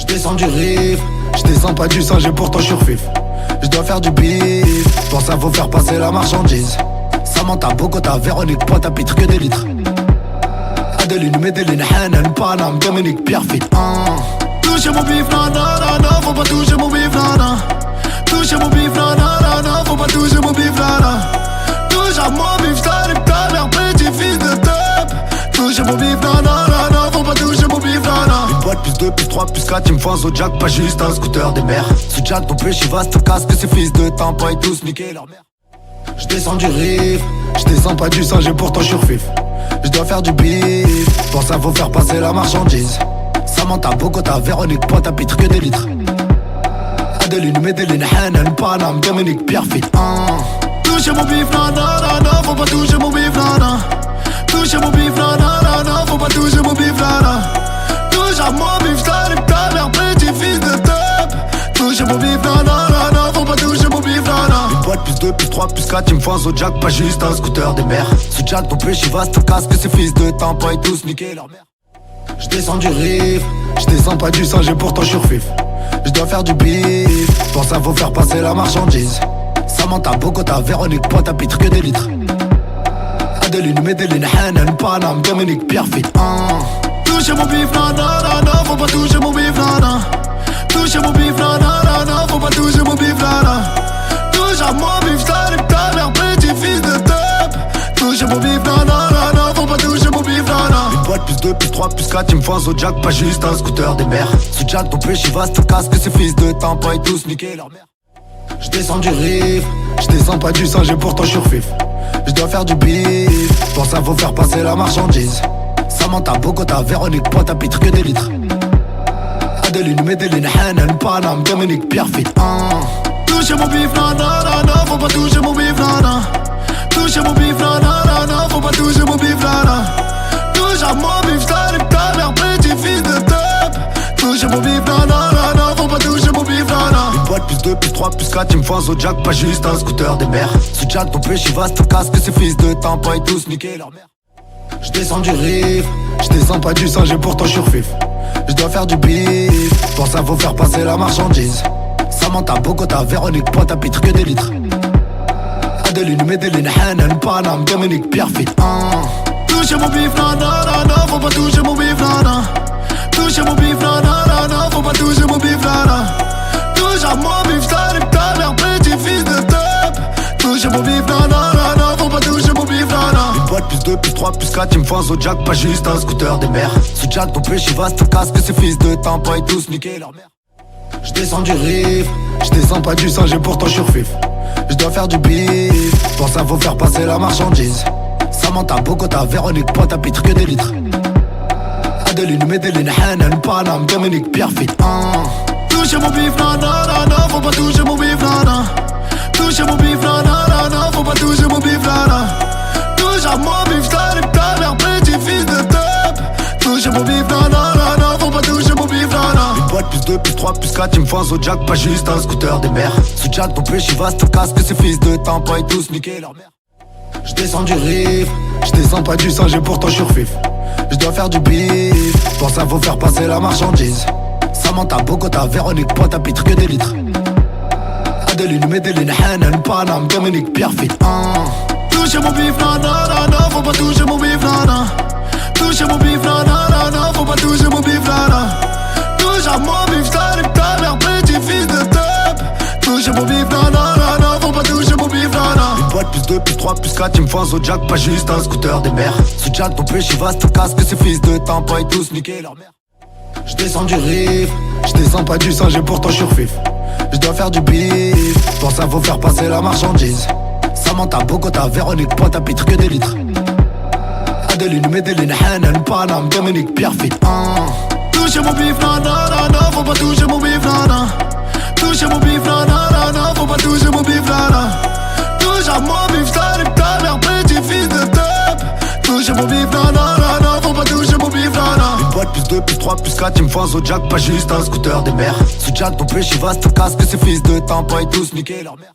J'descends du riff, j'descends pas du singe et pourtant je survif. J'dois faire du bif, pour ça faut faire passer la marchandise. Samantha, Bogota, Véronique, Pointe-à-Pitre, que des litres. Adeline, Medellin, Hanan, Paname, Dominique, Pierrefitte. Touchez mon bif, nanana, faut pas toucher mon bif, nanana. Touchez mon bif, nanana, faut pas toucher mon bif, nanana. Touche à mon bif, j't'arrive ta mère, petit fils de top. Touchez mon bif, nanana, faut pas toucher mon bif, nanana. Une boîte plus 2, plus 3, plus 4, il me faut un Zodiac, pas juste un scooter des mers. Ce Jack, ton péché vaste, casque, ces fils de tampon et tous niquer leur mère. J'descends du riff, j'descends pas du singe et pourtant je survif. J'dois faire du bif, pour ça faut faire passer la marchandise. Samantha, Bogota, Véronique, Pointe-à-Pitre, que des litres. Adeline, Medellin, Hanan, Paname, Dominique, Pierrefitte. Touchez mon bif, nanana, faut pas toucher mon bif, nanana. Touchez mon bif, nanana, faut pas toucher mon bif, nanana. Touche à mon bif, j't'arrive ta mère, petit fils de top. Touchez mon bif, nanana, faut pas toucher mon bif, nanana. Une boîte plus 2, plus 3, plus 4, il me faut un Zodiac, pas juste un scooter des mers. Ce Jack, ton péché vaste, casque, ces fils de tampon et tous niquer leur mère. J'descends du riff, j'descends pas du singe et pourtant je survif. J'dois faire du bif, pour ça faut faire passer la marchandise. Samantha, Bogota, Véronique, Pointe-à-Pitre, que des litres. Adeline, Medellin, Hanan, Paname, Dominique, Pierrefitte. Touchez mon bif, nanana, faut pas toucher mon bif, nanana. Touchez mon bif, nanana, faut pas toucher mon bif, nanana. Touche à mon bif, j't'arrive ta mère, petit fils de top. Touchez mon bif, nanana, faut pas toucher mon bif, nanana. Une boîte plus 2, plus 3, plus 4, il me faut un Zodiac, pas juste un scooter des mers. Ce Jack, ton péché vaste, casque, ces fils de tampon et tous niquer leur mère. J'descends du riff, j'descends pas du singe et pourtant je survif. J'dois faire du bif, pour ça faut faire passer la marchandise. Samantha, Bogota, Véronique, Pointe-à-Pitre, que des litres. Adeline, Medellin, Hanan, Paname, Dominique, Pierrefitte. Touchez mon bif, nanana, faut pas toucher mon bif, nanana. Touchez mon bif, nanana, faut pas toucher mon bif, nanana. Touche à mon bif, j't'arrive ta mère, petit fils de top. Touchez mon bif, nanana, faut pas toucher mon bif, nanana. Une boîte plus 2, plus 3, plus 4, il me faut un Zodiac, pas juste un scooter des mers. Ce Jack, ton péché vaste, casque, ces fils de tampon et tous niquer leur mère. J'descends du riff, j'descends pas du singe et pourtant je survif. J'dois faire du bif, pour ça faut faire passer la marchandise. Samantha, Bogota, Véronique, Pointe-à-Pitre, que des litres. Adeline, Medellin, Hanan, Paname, Dominique, Pierrefitte. Touchez mon bif, nanana, faut pas toucher mon bif, nanana. Touchez mon bif, nanana, faut pas toucher mon bif, nanana. Touche à mon bif, j't'arrive ta mère, petit fils de top. Touchez mon bif, nanana, faut pas toucher mon bif, nanana. Une boîte plus 2, plus 3, plus 4, il me faut un Zodiac, pas juste un scooter des mers. Ce Jack, ton péché vaste, casque, ces fils de tampon et tous niquer leur mère. J'descends du riff, j'descends pas du singe et pourtant je survif. J'dois faire du bif, pour ça faut faire passer la marchandise. Samantha, Bogota, Véronique, Pointe-à-Pitre, que des litres. Adeline, Medellin, Hanan, Paname, Dominique, Pierrefitte. Touchez mon bif, nanana, faut pas toucher mon bif, nanana. Touchez mon bif, nanana, faut pas toucher mon bif, nanana. Touche à mon bif, j't'arrive ta mère, petit fils de top. Touchez mon bif, nanana, faut pas toucher mon bif, nanana. Une boîte plus 2, plus 3, plus 4, il me faut un Zodiac, pas juste un scooter des mers. Ce Jack, ton péché vaste, casque, ces fils de tampon et tous niquer leur mère. J'descends du riff, j'descends pas du singe et pourtant je survif. J'dois faire du bif, pour ça faut faire passer la marchandise. Samantha, Bogota, Véronique, Pointe-à-Pitre, que des litres. Adeline, Medellin, Hanan, Paname, Dominique, Pierrefitte. Touchez mon bif, nanana, faut pas toucher mon bif, nanana. Touchez mon bif, nanana, faut pas toucher mon bif, nanana. Touche à mon bif, j't'arrive ta mère, petit fils de top. Touchez mon bif, nanana, faut pas toucher mon bif, nanana. Une boîte plus 2, plus 3, plus 4, il me faut un Zodiac, pas juste un scooter des mers. Ce Jack, ton péché vaste, casque, ces fils de tampon et tous niquer leur mère. J'descends du riff, j'descends pas du singe et pourtant je survif. J'dois faire du bif, pour ça faut faire passer la marchandise. Samantha, Bogota, Véronique, Pointe-à-Pitre, que des litres. Adeline, Medellin, Hanan, Paname, Dominique, Pierrefitte. Touchez mon bif, nanana, faut pas toucher mon bif, nanana. Touchez mon bif, nanana, faut pas toucher mon bif, nanana. Touche à mon bif, j't'arrive ta mère, petit fils de top. Touchez mon bif, nanana, faut pas toucher mon bif, nanana. Une boîte plus 2, plus 3, plus 4, il me faut un Zodiac, pas juste un scooter des mers. Ce Jack, ton péché vaste, casque, ces fils de tampon et tous niquer leur mère.